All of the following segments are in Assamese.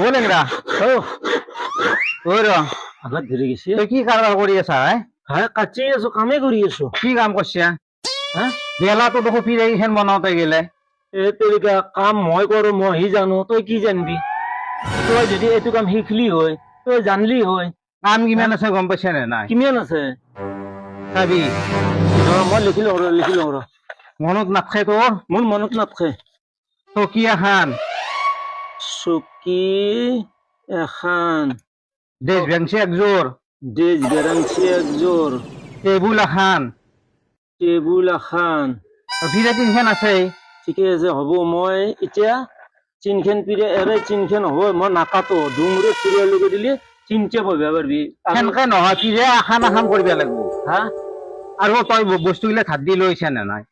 ও লেংৰা ও ও ৰ আঘাত ধৰে গেছে। তুই কি কাৰবাৰ কৰি আছা হ্যাঁ কাচি আছো, কামে কৰি আছো। কি কাম কৰছিস হ্যাঁ বেলা তো দেখো ফিৰে এইখান বনাওতে গেলে এ তেৰিকা কাম মই কৰো, মইহি জানো, তই কি জানবি? তই যদি এইটো কাম শিকলি হয়, তই জানলি হয়। কাম কিমান আছে গম পাইছা নে নাই কিমান আছে? চাবি মই লিখি লওঁ ৰ। মনত নাথাকে তোৰ মোৰ মনত নাথাকে। চকী এখন চকী এখন, দেশ বেঞ্চি একযোৰ ডেজ বেৰাংচি একযোৰ, টেবুল এখন টেবুল এখন। ফিৰে তিনখান আছে ঠিকে আছে, হ'ব। মই এতিয়া চিনখেন পিৰে এৰে চিনখেন হ'ব, মই নাকাটো ডুমৰে চিৰিয়াল লগাই দিলে চিনচে বহিব পাৰিবি। সেনকে নহয় ফিৰে এখন এখন কৰিব লাগিব হা আৰু তই বস্তুগিলা ধাৰ দি লৈছা নে নাই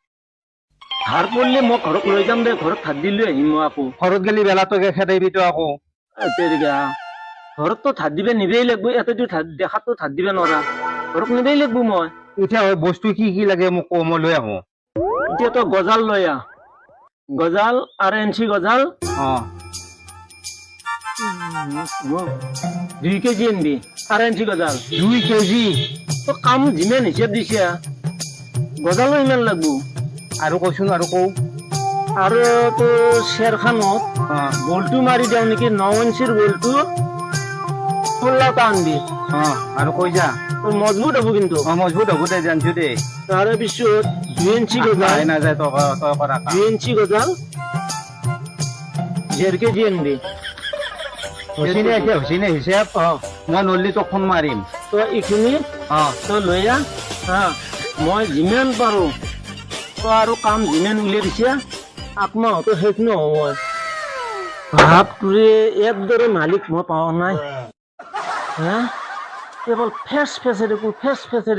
ধাৰ পৰিলে মই ঘৰত লৈ যাম দে, ঘৰত ভাত দি লৈ আহিম মই আকৌ। ঘৰত গেলি বেলাটো খেদাইবি তো আকৌ তেৰিকা ঘৰততো ধাৰ দিবে নিবেই লাগব, ইয়াতেতো দেখাতো ধাৰ দিবে নোৱাৰা, ঘৰত নিবেই লাগব। মই এতিয়া বস্তু কি কি লাগে মোক ক মই লৈ আহো এতিয়া তই গজাল লৈ আহ, গজাল RNC গজাল অ 2 কেজি আনবি। RNC গজাল 2 কেজি তো কাম যিমান হিচাপ দিছে গজালো ইমান লাগব। আৰু কৈছোন আৰু কও আৰু তোৰ শ্বেৰখানত অ বলটো মাৰি দিওঁ নেকি, 9 ইঞ্চিৰ বলটো 16টা আনবি। অ আৰু কৈ যা তোৰ মজবুত হ'ব কিন্তু। অ মজবুত হ'ব দে জানছো দে তাৰে পিছত 2 ইঞ্চি গজাল, নাই নাযায় তই কৰা 2 ইঞ্চি গজাল 1.5 কেজি আনবি। হৈছিনে হিচাপ মই নল্লি তোক ফোন মাৰিম তই এইখিনি অ তই লৈ আহ হা, মই যিমান পাৰো তই আৰু কাম যিমান উলিয়াই দিছে আত্মাহতো শেষ নহয়। ভাবটোৰে একদৰে মালিক মই পাওঁ নাই। হা কেৱল ফেচ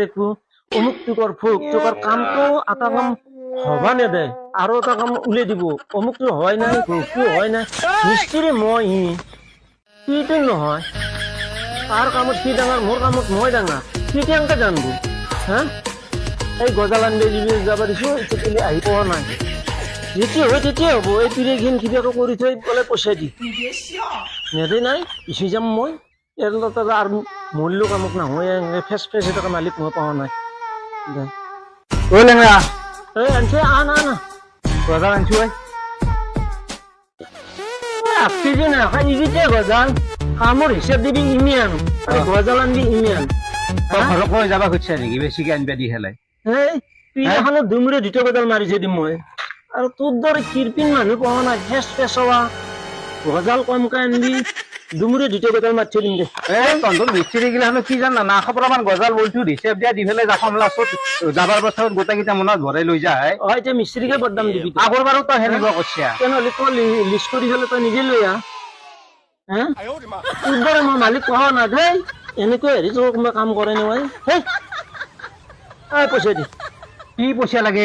দেখো অমুক টুকৰ ফুক টুকৰ কামটো এটা কাম হবা নেদে, আৰু এটা কাম উলিয়াই দিব। অমুকটো হয় নাই, ফুকটো হয় নাই, মিস্ত্ৰী মই সিটো নহয়। তাৰ কামত সি ডাঙৰ, মোৰ কামত মই ডাঙৰ, সি কেনেকে জানব? হা এই গজাল আনবে যাব দিছো, এতিয়া আহি পোৱা নাই। যেতিয়া হয় তেতিয়া হ'ব। এই পিৰে ঘিন কিবাকে কৰি থৈ বোলে পইচা দি নেদে নাই, ইচি যাম মই। আৰু মূল্য কামত নহয়, ফেচ এটা মালিক মই পোৱা নাই। ঐ লেংৰা এই আনছে আনা গজাল আনছো আপি যে না ইজিতে গজাল কামৰ হিচাপ দিবি ইমিয়ান, আৰু গজাল আনবি ইমিয়ান। তই ঘৰক লৈ যাবা খুজিছা নেকি বেছিকে আনবা দি খেলাই এই পিৰাখনত দুমৰে 2টা গজাল মাৰি থৈ দিম মই। আৰু তোৰ দৰে কিৰপিন মানুহ পোৱা নাই, ফেচৱা গজাল কমকে আনবি, দুমৰে 2টা গজাল মাৰি থৈ দিম দে। তহঁতৰ মিস্ত্ৰী গিলাখানো কি জান না খবৰমান গজাল বলটো হিচাপ দিয়া দি পেলাই যাখন লাষ্টত যাবাৰ পাছত গোটেইকেইটা মনত ভৰাই লৈ যায়। এতিয়া মিস্ত্ৰীকে বদনাম দিবি। আগৰ বাৰো তই সেনেকুৱা কৰিছা তেনেহ'লে তই লিষ্ট কৰি পেলাই তই নিজে লৈ আহ। হা তোৰ দৰে মই মালিক পোৱা নাই দেই, এনেকৈ হেৰি তোৰ কোনোবা কাম কৰে নহয়। হেই পইচা দি কি পইচা লাগে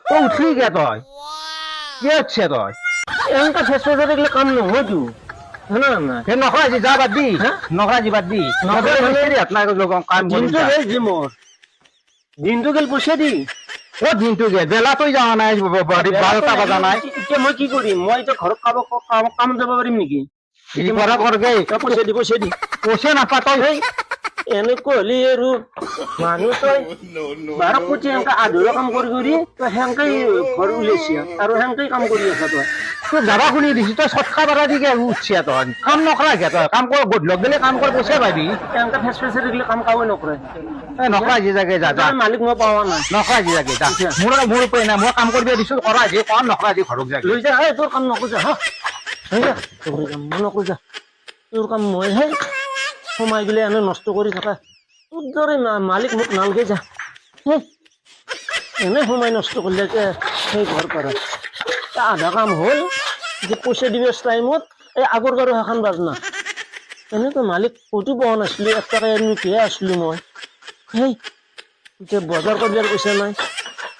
তই উঠলি গে তই কি হচ্ছে তই এনেকা ফেচৱা দেখিলে কাম নহয়তো। নকৰা আজি যা বাদ দি নকৰা আজি বাদ দি দিনটো গেল পইচা দি দিনটো গে বেলা তই যোৱা নাই 12টা বজা নাই। এতিয়া মই কি কৰিম? মই এতিয়া ঘৰত কাম যাব পাৰিম নেকি? পইচা দি পইচা নাপা তই এনেকৈ হলে আৰু মানুহ তই 12 কোটি এনেকা আধৰুৱা কাম কৰি তই সেনেকৈ ঘৰ উলিয়াইছি আৰু সেনেকৈ কাম কৰি আছা। তই যাবা শুনি দিছি তই চটকা বাৰা দি উঠছিয়া তই কাম নকৰা গে তই কাম কৰ গধূলক গেলে কাম কৰ পইচা পাবি। এনেকা ফেচ দিলে কাম কামে নকৰে। নকৰা যি জাগে যা মালিক মই পোৱা নাই। নকৰা যি জাগে যা মোৰ উপায় নাই, মই কাম কৰিব দিছো কৰা যি কাম নকৰা যি ঘৰক যাগে লৈ যা। তোৰ কাম নকোজা হা মই নকোজা, তোৰ কাম মই হে সোমাই গেলে এনে নষ্ট কৰি থকা। তোৰ দৰে মালিক মোক নালগে যা, এনে সোমাই নষ্ট কৰিলে সেই ঘৰ পাৰা। আধা কাম হ'ল যে পইচা দিব টাইমত এই আগৰ বাৰু সেইখন বাজনা এনেকৈ মালিক ক'তো পোৱা নাছিলো। 1 টকা এনকিহে আছিলো মই। সেই এতিয়া বজাৰ কৰিবৰ পইচা নাই।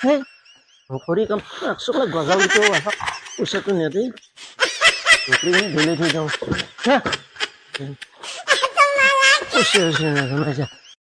সেই ভকৰি কাম একচকলা গজাল পইচাটো নেদেই ধুলি থৈ যাওঁ। পইচা নাজানাই যা।